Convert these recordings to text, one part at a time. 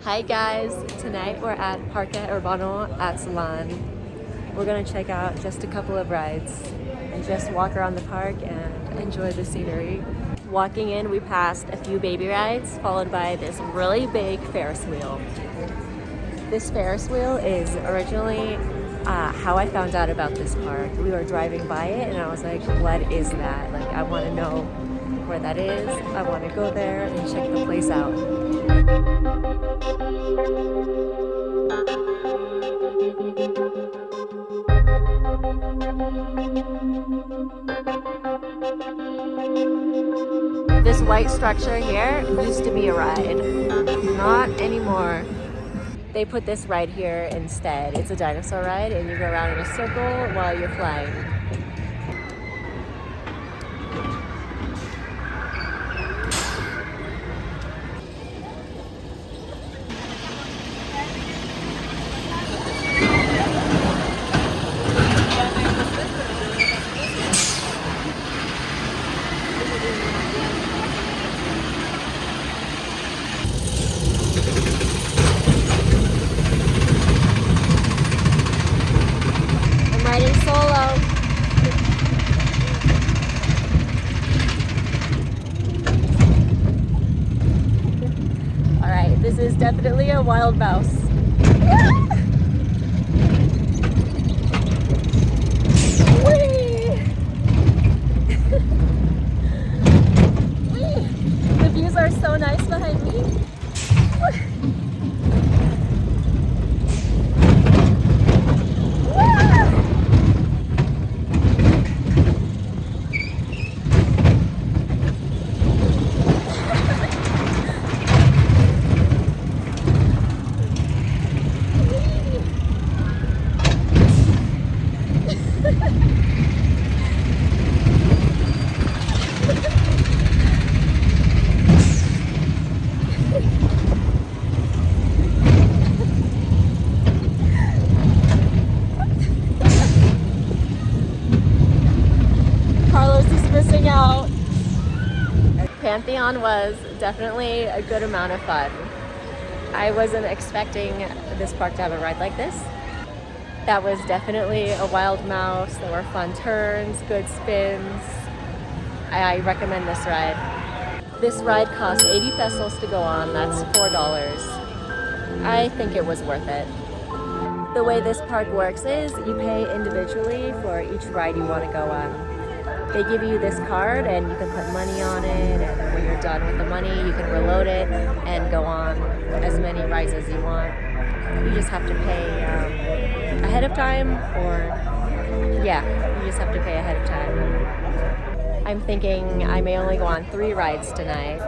Hi guys, tonight we're at Parque Urbano Aztlán. We're gonna check out just a couple of rides and just walk around the park and enjoy the scenery. Walking in, we passed a few baby rides, followed by this really big Ferris wheel. This Ferris wheel is originally how I found out about this park. We were driving by it and I was like, what is that? Like, I wanna know where that is. I wanna go there and check the place out. This white structure here used to be a ride. Not anymore. They put this ride here instead. It's a dinosaur ride and you go around in a circle while you're flying. This is definitely a wild mouse. The views are so nice behind me. Pantheon was definitely a good amount of fun. I wasn't expecting this park to have a ride like this. That was definitely a wild mouse. There were fun turns, good spins. I recommend this ride. This ride costs 80 pesos to go on. That's $4. I think it was worth it. The way this park works is you pay individually for each ride you want to go on. They give you this card and you can put money on it, and when you're done with the money you can reload it and go on as many rides as you want. You just have to pay ahead of time, or you just have to pay ahead of time. I'm thinking I may only go on 3 rides tonight.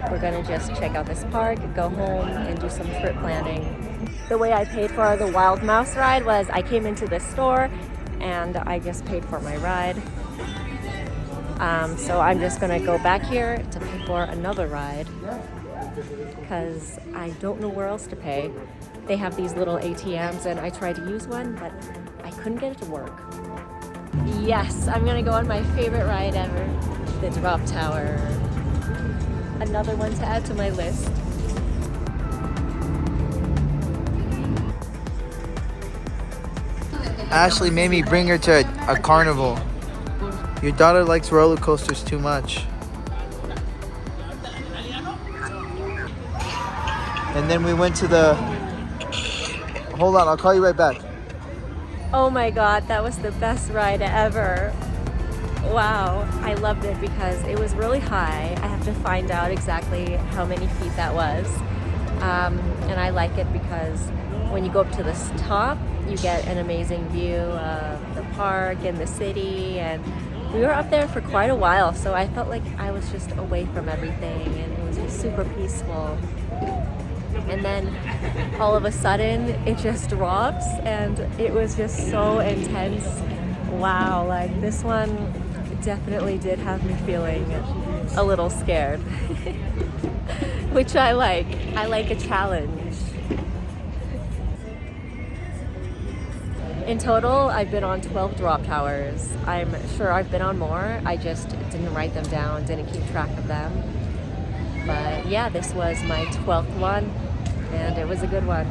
We're gonna just check out this park, go home, and do some trip planning. The way I paid for the wild mouse ride was I came into the store and I just paid for my ride. So I'm just gonna go back here to pay for another ride because I don't know where else to pay. They have these little ATMs and I tried to use one, but I couldn't get it to work. Yes, I'm gonna go on my favorite ride ever, the drop tower. Another one to add to my list. Ashley made me bring her to a carnival. Your daughter likes roller coasters too much. And then we went to the... Hold on, I'll call you right back. Oh my god, that was the best ride ever. Wow, I loved it because it was really high. I have to find out exactly how many feet that was. And I like it because when you go up to the top, you get an amazing view of the park and the city, and we were up there for quite a while, so I felt like I was just away from everything and it was just super peaceful. And then all of a sudden it just drops and it was just so intense. Wow, like this one definitely did have me feeling a little scared. Which I like. I like a challenge. In total, I've been on 12 drop towers. I'm sure I've been on more. I just didn't write them down, didn't keep track of them. But yeah, this was my 12th one. and it was a good one.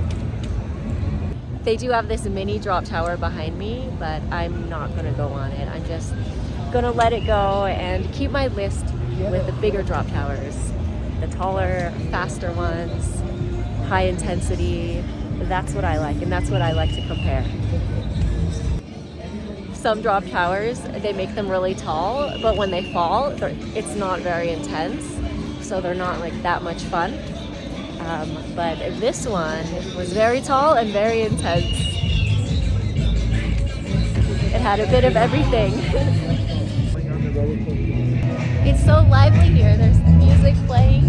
They do have this mini drop tower behind me, but I'm not gonna go on it. I'm just gonna let it go and keep my list with the bigger drop towers. The taller, faster ones, high intensity. That's what I like, and that's what I like to compare. Some drop towers, they make them really tall, but when they fall, it's not very intense, so they're not like that much fun. But this one was very tall and very intense. It had a bit of everything. It's so lively here. There's music playing.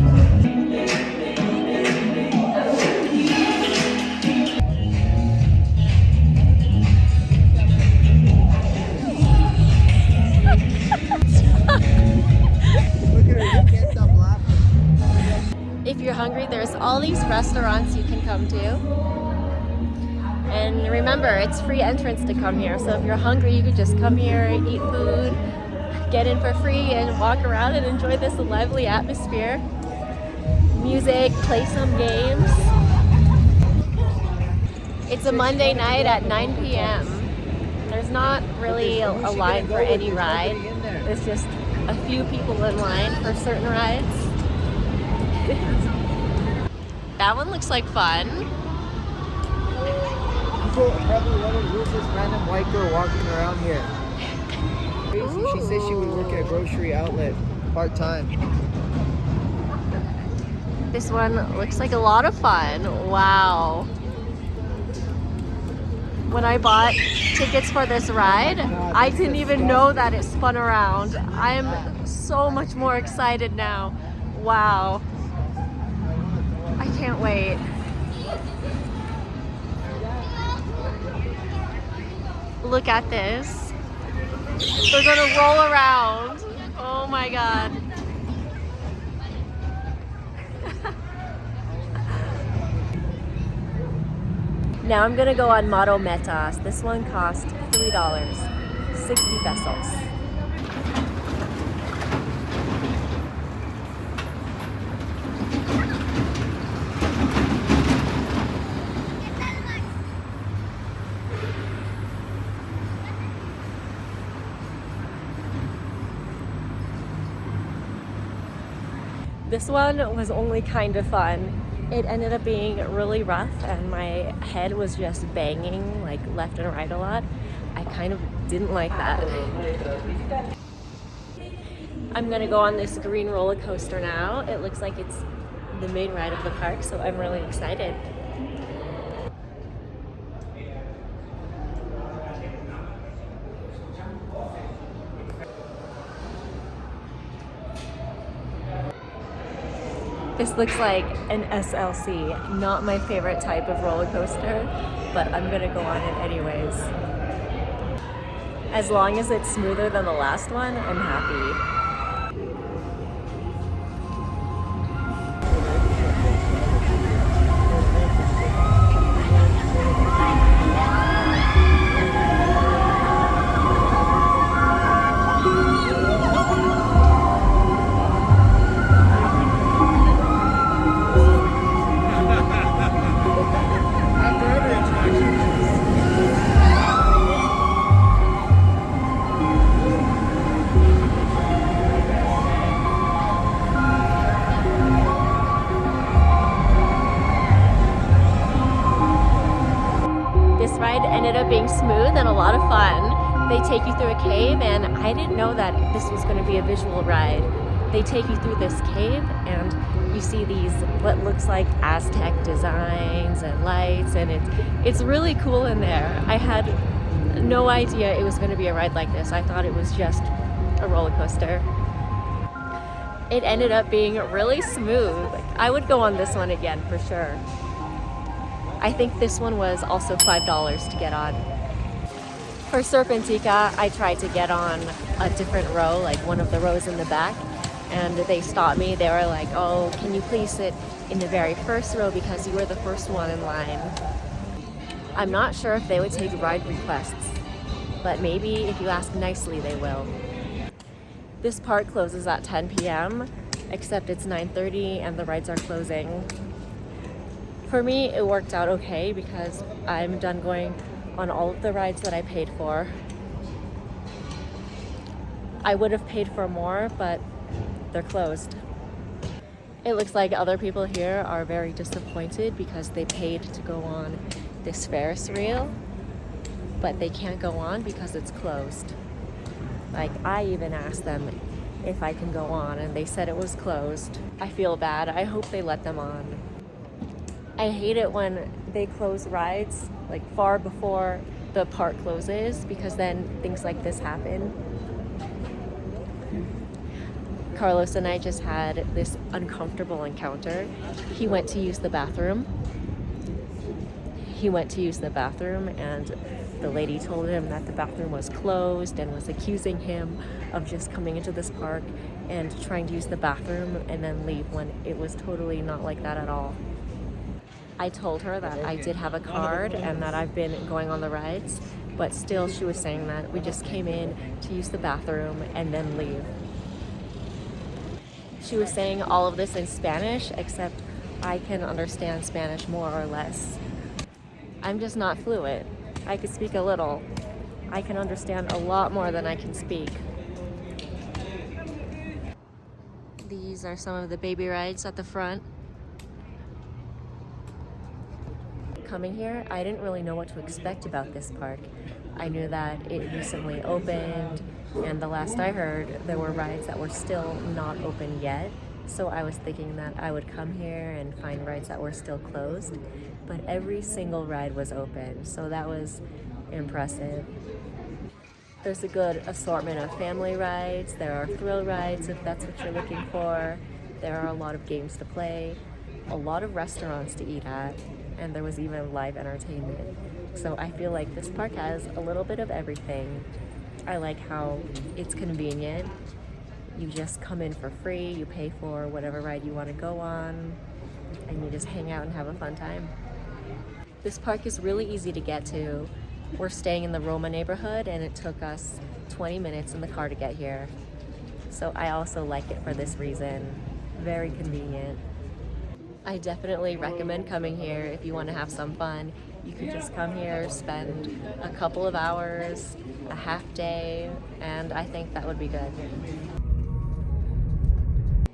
If you're hungry, there's all these restaurants you can come to. And remember, it's free entrance to come here. So if you're hungry, you could just come here, eat food, get in for free, and walk around and enjoy this lively atmosphere. Music, play some games. It's a Monday night at 9 p.m. There's not really a line for any ride. There's just a few people in line for certain rides. That one looks like fun. People probably wondering who's this random white girl walking around here. Crazy. She said she would work at a grocery outlet part-time. This one looks like a lot of fun. Wow. When I bought tickets for this ride, I didn't even know that it spun around. I'm so much more excited now. Wow. I can't wait. Look at this. They're gonna roll around. Oh my god. Now I'm gonna go on Moto Metas. This one cost $3, 60 pesos. This one was only kind of fun. It ended up being really rough and my head was just banging like left and right a lot. I kind of didn't like that. I'm gonna go on this green roller coaster now. It looks like it's the main ride of the park, so I'm really excited. This looks like an SLC, not my favorite type of roller coaster, but I'm gonna go on it anyways. As long as it's smoother than the last one, I'm happy. Ended up being smooth and a lot of fun. They take you through a cave, and I didn't know that this was going to be a visual ride. They take you through this cave and you see these what looks like Aztec designs and lights, and it's really cool in there. I had no idea it was going to be a ride like this. I thought it was just a roller coaster. It ended up being really smooth. I would go on this one again for sure. I think this one was also $5 to get on. For Serpentikha, I tried to get on a different row, like one of the rows in the back, and they stopped me. They were like, oh, can you please sit in the very first row because you were the first one in line. I'm not sure if they would take ride requests, but maybe if you ask nicely, they will. This park closes at 10 p.m., except it's 9:30 and the rides are closing. For me, it worked out okay because I'm done going on all of the rides that I paid for. I would have paid for more, but they're closed. It looks like other people here are very disappointed because they paid to go on this Ferris wheel, but they can't go on because it's closed. Like, I even asked them if I can go on and they said it was closed. I feel bad. I hope they let them on. I hate it when they close rides like far before the park closes because then things like this happen. Carlos and I just had this uncomfortable encounter. He went to use the bathroom. And the lady told him that the bathroom was closed and was accusing him of just coming into this park and trying to use the bathroom and then leave when it was totally not like that at all. I told her that I did have a card and that I've been going on the rides, but still she was saying that we just came in to use the bathroom and then leave. She was saying all of this in Spanish, except I can understand Spanish more or less. I'm just not fluent. I could speak a little. I can understand a lot more than I can speak. These are some of the baby rides at the front. Coming here, I didn't really know what to expect about this park. I knew that it recently opened, and the last I heard, there were rides that were still not open yet. So I was thinking that I would come here and find rides that were still closed, but every single ride was open, so that was impressive. There's a good assortment of family rides. There are thrill rides if that's what you're looking for. There are a lot of games to play, a lot of restaurants to eat at, and there was even live entertainment. So I feel like this park has a little bit of everything. I like how it's convenient. You just come in for free, you pay for whatever ride you want to go on, and you just hang out and have a fun time. This park is really easy to get to. We're staying in the Roma neighborhood and it took us 20 minutes in the car to get here. So I also like it for this reason. Very convenient. I definitely recommend coming here if you want to have some fun. You could just come here, spend a couple of hours, a half day, and I think that would be good.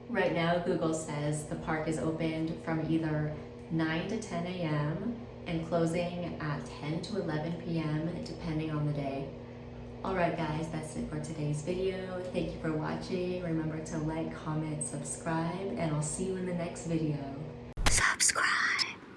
Right now, Google says the park is opened from either 9 to 10 a.m. and closing at 10 to 11 p.m. depending on the day. Alright guys, that's it for today's video. Thank you for watching. Remember to like, comment, subscribe, and I'll see you in the next video.